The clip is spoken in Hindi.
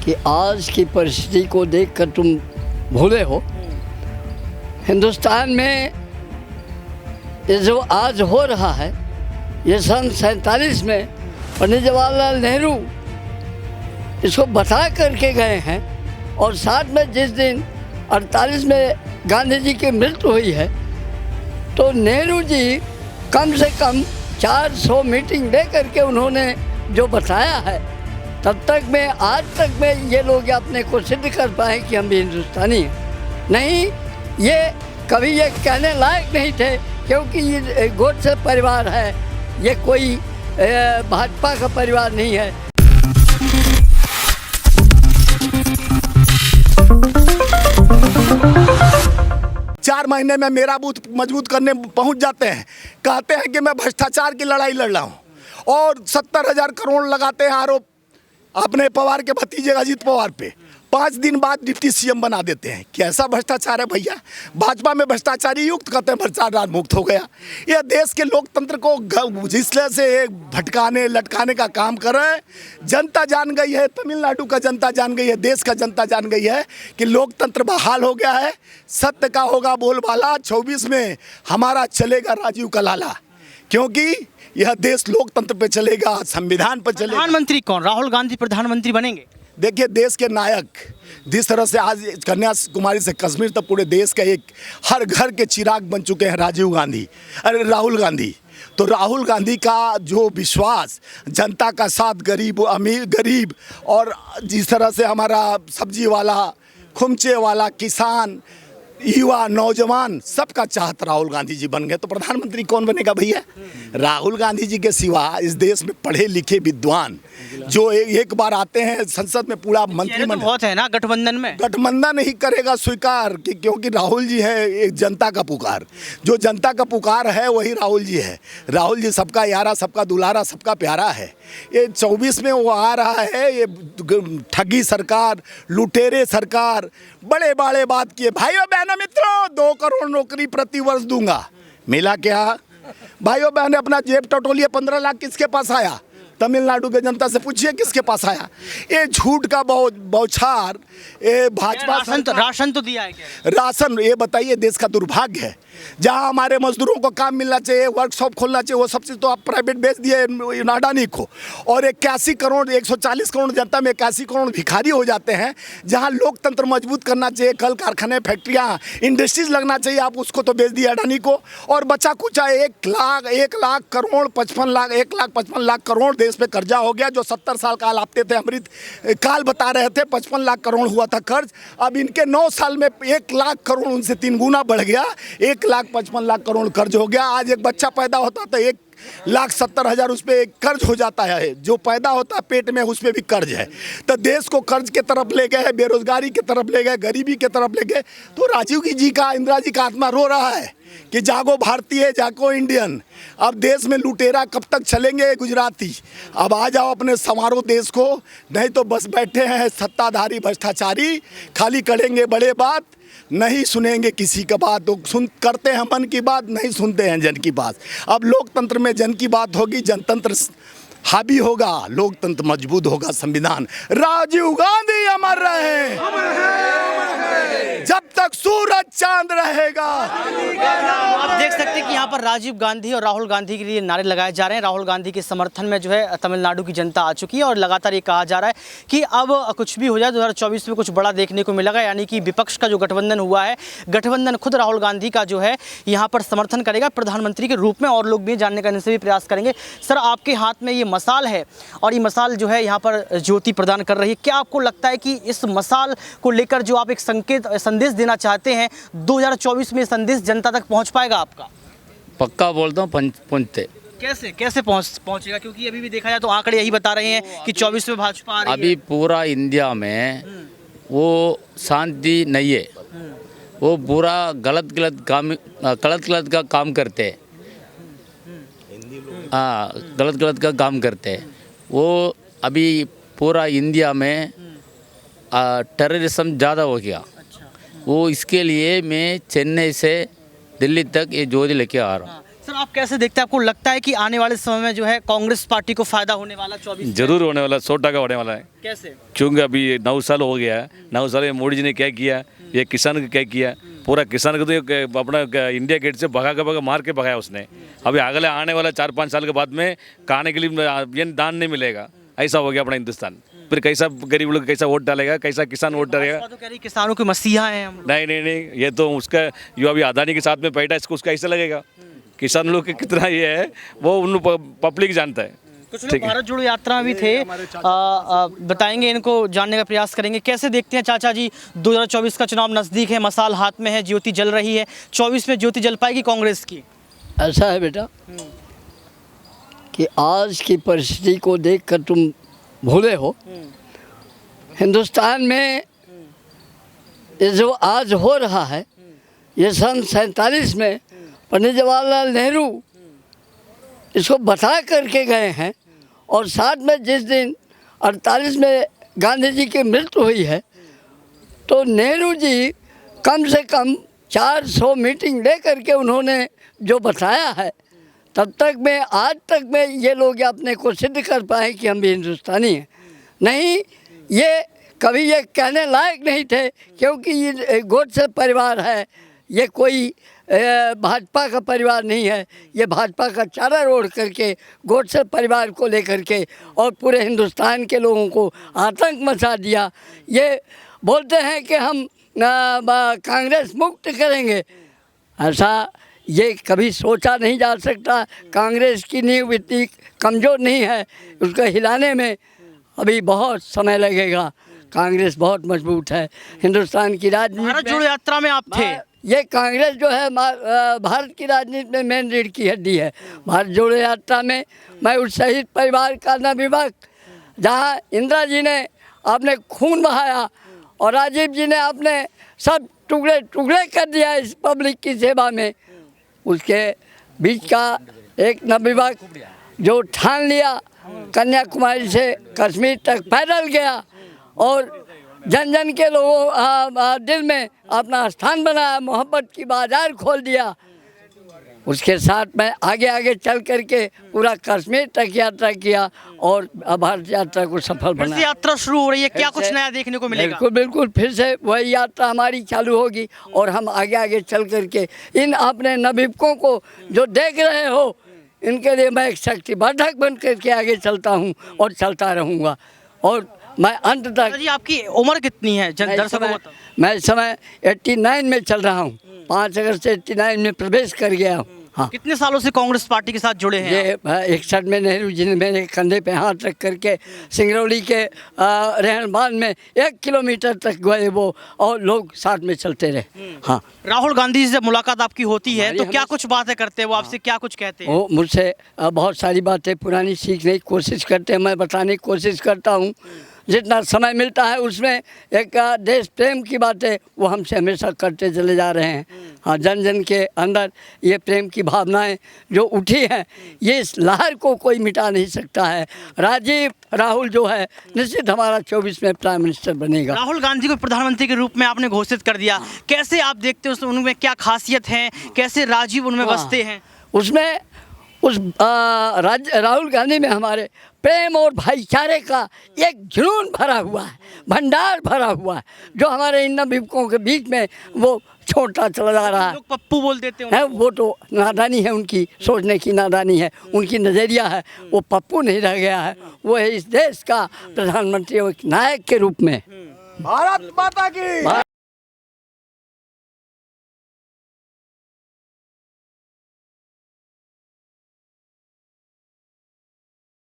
कि आज की परिस्थिति को देखकर तुम भूले हो। हिंदुस्तान में ये जो आज हो रहा है, ये सन 47 में पंडित जवाहरलाल नेहरू इसको बता करके गए हैं, और साथ में जिस दिन 48 में गांधी जी की मृत्यु हुई है, तो नेहरू जी कम से कम 400 मीटिंग दे करके उन्होंने जो बताया है, तब तक में आज तक में ये लोग अपने को सिद्ध कर पाए कि हम भी हिंदुस्तानी हैं। नहीं, ये कभी ये कहने लायक नहीं थे, क्योंकि ये गोडसे परिवार है, ये कोई भाजपा का परिवार नहीं है। चार महीने में मेरा बूथ मजबूत करने पहुंच जाते हैं, कहते हैं कि मैं भ्रष्टाचार की लड़ाई लड़ रहा हूं, और 70,000 करोड़ लगाते हैं आरोप अपने पवार के भतीजे अजीत पवार पे। 5 दिन बाद डिप्टी सीएम बना देते हैं। कैसा भ्रष्टाचार है भैया। भाजपा में भ्रष्टाचारी युक्त कहते हैं भ्रष्टाचार मुक्त हो गया। यह देश के लोकतंत्र को जिसले से भटकाने लटकाने का काम कर रहे हैं। जनता जान गई है, तमिलनाडु का जनता जान गई है, देश का जनता जान गई है कि लोकतंत्र बहाल हो गया है। सत्य का होगा बोलबाला। 24 में हमारा चलेगा राजीव का लाला, क्योंकि यह देश लोकतंत्र पे चलेगा, संविधान पर चलेगा। प्रधानमंत्री कौन? राहुल गांधी प्रधानमंत्री बनेंगे? देखिए, देश के नायक जिस तरह से आज कन्याकुमारी से कश्मीर तक पूरे देश का एक हर घर के चिराग बन चुके हैं राहुल गांधी। तो राहुल गांधी का जो विश्वास, जनता का साथ, गरीब अमीर गरीब, और जिस तरह से हमारा सब्जी वाला, खुमचे वाला, किसान, युवा, नौजवान, सबका चाहत राहुल गांधी जी बन गए। तो प्रधानमंत्री कौन बनेगा भैया? राहुल गांधी जी के सिवा इस देश में पढ़े लिखे विद्वान जो एक बार आते हैं संसद में, पूरा मंत्रिमंडल बहुत है ना गठबंधन ही करेगा स्वीकार, क्योंकि राहुल जी है एक जनता का पुकार। जो जनता का पुकार है वही राहुल जी है। राहुल जी सबका यारा, सबका दुलारा, सबका प्यारा है। ये 24 में वो आ रहा है। ये ठगी सरकार, लुटेरे सरकार, बड़े बड़े बात किए। भाइयों बहनों मित्रों, 2 करोड़ नौकरी प्रति वर्ष दूंगा। मिला क्या? भाइयों बहन अपना जेब टटोलिए। 15 लाख किसके पास आया? तमिलनाडु के जनता से पूछिए किसके पास आया। ये झूठ का बौछार, ये भाजपा राशन तो दिया है क्या? राशन, ये बताइए, देश का दुर्भाग्य है। जहां हमारे मजदूरों को काम मिलना चाहिए, वर्कशॉप खोलना चाहिए, वो सब चीज़ तो आप प्राइवेट बेच दिए अडानी को। और 81 करोड़ 140 करोड़ जनता में 81 करोड़ भिखारी हो जाते हैं। जहां लोकतंत्र मजबूत करना चाहिए, कल कारखाने, फैक्ट्रियां, इंडस्ट्रीज लगना चाहिए, आप उसको तो बेच दिए अडानी को। और बचा कुचा 1 लाख करोड़ 55 लाख 1 लाख 55 लाख करोड़ देश पे कर्जा हो गया। जो 70 साल काल आपते थे, अमृत काल बता रहे थे, 55 लाख करोड़ हुआ था कर्ज। अब इनके 9 साल में 1 लाख करोड़ उनसे 3 गुना बढ़ गया। 1,55,00,000 करोड़ कर्ज हो गया। आज एक बच्चा पैदा होता तो 1,70,000 उस पर कर्ज हो जाता है। जो पैदा होता है पेट में, उस पर भी कर्ज है। तो देश को कर्ज के तरफ ले गए, बेरोजगारी की तरफ ले गए, गरीबी की तरफ ले गए। तो राजीव जी का, इंदिरा जी का आत्मा रो रहा है कि जागो भारतीय, जागो इंडियन। अब देश में लुटेरा कब तक चलेंगे गुजराती? अब आ जाओ अपने संवारो देश को, नहीं तो बस बैठे हैं सत्ताधारी भ्रष्टाचारी, खाली करेंगे बड़े बात, नहीं सुनेंगे किसी का बात। तो करते हैं मन की बात, नहीं सुनते हैं जन की बात। अब लोकतंत्र में जन की बात होगी, जनतंत्र हावी होगा, लोकतंत्र मजबूत होगा, संविधान। राजीव गांधी अमर रहे जब तक सूरज चांद रहेगा। आप देख सकते हैं कि यहाँ पर राजीव गांधी और राहुल गांधी के लिए नारे लगाए जा रहे हैं। राहुल गांधी के समर्थन में जो है तमिलनाडु की जनता आ चुकी है, और लगातार ये कहा जा रहा है कि अब कुछ भी हो जाए 2024 में कुछ बड़ा देखने को मिलेगा। यानी कि विपक्ष का जो गठबंधन हुआ है, गठबंधन खुद राहुल गांधी का जो है यहाँ पर समर्थन करेगा प्रधानमंत्री के रूप में, और लोग भी जानने का इनसे भी प्रयास करेंगे। सर, आपके हाथ में ये मसाल है, और ये मसाल जो है यहाँ पर ज्योति प्रदान कर रही है। क्या आपको लगता है कि इस मसाल को लेकर जो आप एक संदेश देना चाहते हैं, 2024 में संदेश जनता तक पहुंच पाएगा आपका? पक्का बोलता हूँ पहुँचते। कैसे पहुंचेगा? क्योंकि अभी भी देखा जाए तो आंकड़े यही बता रहे हैं कि 24 में भाजपा आ रही है। अभी पूरा इंडिया में वो शांति नहीं है। वो पूरा गलत का काम करते हैं। हाँ, गलत का काम करते हैं। वो अभी पूरा इंडिया में टेररिज्म ज़्यादा हो गया। वो इसके लिए मैं चेन्नई से दिल्ली तक ये ज्योति लेके आ रहा हूँ। सर, आप कैसे देखते हैं, आपको लगता है कि आने वाले समय में जो है कांग्रेस पार्टी को फायदा होने वाला 24 जरूर होने वाला, 100% होने वाला है। कैसे? क्योंकि अभी 9 साल हो गया है, 9 साल में मोदी जी ने क्या किया, ये किसान को क्या किया, पूरा किसान को तो ये अपना इंडिया गेट से भगा मार के भगाया उसने। अभी अगले आने वाला 4-5 साल के बाद में खाने के लिए ये दान नहीं मिलेगा, ऐसा हो गया अपना हिंदुस्तान। फिर कैसा गरीब लोग कैसा वोट डालेगा, कैसा किसान वोट डालेगा? तो कह रही किसानों के मसीहा हैं हम। नहीं, ये तो उसका जो अभी अदानी के साथ में बैठा है, इसको उसका ऐसा लगेगा। किसान लोग के कितना ये है वो उन पब्लिक जानता है। कुछ लोग भारत जोड़ो यात्रा में भी थे, बताएंगे, इनको जानने का प्रयास करेंगे। कैसे देखते हैं चाचा जी, 2024 का चुनाव नज़दीक है, मसाल हाथ में है, ज्योति जल रही है, 24 में ज्योति जल पाएगी कांग्रेस की? ऐसा है बेटा कि आज की परिस्थिति को देखकर तुम भूले हो, हिंदुस्तान में ये जो आज हो रहा है, ये सन 47 में पंडित जवाहरलाल नेहरू इसको बता करके गए हैं। और साथ में जिस दिन 48 में गांधी जी की मृत्यु हुई है, तो नेहरू जी कम से कम 400 मीटिंग ले करके उन्होंने जो बताया है, तब तक में आज तक में ये लोग अपने को सिद्ध कर पाए कि हम भी हिंदुस्तानी हैं। नहीं, ये कभी ये कहने लायक नहीं थे, क्योंकि ये गोडसे परिवार है, ये कोई भाजपा का परिवार नहीं है। ये भाजपा का चारा ओढ़ करके गोडसे परिवार को लेकर के और पूरे हिंदुस्तान के लोगों को आतंक मचा दिया। ये बोलते हैं कि हम कांग्रेस मुक्त करेंगे, ऐसा ये कभी सोचा नहीं जा सकता। कांग्रेस की नींव इतनी कमज़ोर नहीं है, उसको हिलाने में अभी बहुत समय लगेगा। कांग्रेस बहुत मजबूत है। हिंदुस्तान की राजनीति, भारत जोड़ो यात्रा में आप थे, ये कांग्रेस जो है भारत की राजनीति में मेन रीढ़ की हड्डी है। भारत जोड़ो यात्रा में मैं उस शहीद परिवार का नवयुवक, जहाँ इंदिरा जी ने आपने खून बहाया और राजीव जी ने आपने सब टुकड़े टुकड़े कर दिया इस पब्लिक की सेवा में, उसके बीच का एक नवयुवक जो ठान लिया कन्याकुमारी से कश्मीर तक पैदल गया और जन जन के लोगों दिल में अपना स्थान बनाया, मोहब्बत की बाजार खोल दिया। उसके साथ में आगे आगे चल करके पूरा कश्मीर तक यात्रा किया और भारत यात्रा को सफल फिर से बनाया। यात्रा शुरू हो रही है, क्या कुछ नया देखने को मिलेगा? बिल्कुल बिल्कुल, फिर से वही यात्रा हमारी चालू होगी और हम आगे आगे चल करके इन अपने नवयुवकों को जो देख रहे हो, इनके लिए मैं एक शक्तिवर्धक बन करके आगे चलता हूँ और चलता रहूँगा। और मैं अंत तक, जी आपकी उम्र कितनी है दर्शकों को बताओ? मैं इस समय 89 में चल रहा हूँ, 5 अगस्त से 89 में प्रवेश कर गया हूँ। हाँ, कितने सालों से कांग्रेस पार्टी के साथ जुड़े हैं? ये 61 में नेहरू जी ने मेरे कंधे पे हाथ रख करके सिंगरौली के रहनबान में 1 किलोमीटर तक गए वो, और लोग साथ में चलते रहे। हाँ, राहुल गांधी से मुलाकात आपकी होती है तो हमारी क्या कुछ बातें करते हैं वो आपसे, क्या कुछ कहते हैं? वो मुझसे बहुत सारी बातें पुरानी सीखने की कोशिश करते हैं, मैं बताने की कोशिश करता हूँ। जितना समय मिलता है उसमें एक देश प्रेम की बातें वो हमसे हमेशा करते चले जा रहे हैं। हाँ, जन जन के अंदर ये प्रेम की भावनाएं जो उठी हैं, ये इस लहर को कोई मिटा नहीं सकता है। राहुल जो है निश्चित हमारा 24 में प्राइम मिनिस्टर बनेगा। राहुल गांधी को प्रधानमंत्री के रूप में आपने घोषित कर दिया, कैसे आप देखते हैं उनमें क्या खासियत है, कैसे राजीव उनमें बसते हैं? उसमें राहुल गांधी में हमारे प्रेम और भाईचारे का एक जुनून भरा हुआ है, भंडार भरा हुआ है, जो हमारे इन नवयुवकों के बीच में वो छोटा चला जा रहा है। लोग पप्पू बोल देते हैं है, वो तो नादानी है, उनकी सोचने की नादानी है, उनकी नज़रिया है, वो पप्पू नहीं रह गया है, वो है इस देश का प्रधानमंत्री और एक नायक के रूप में। भारत माता की।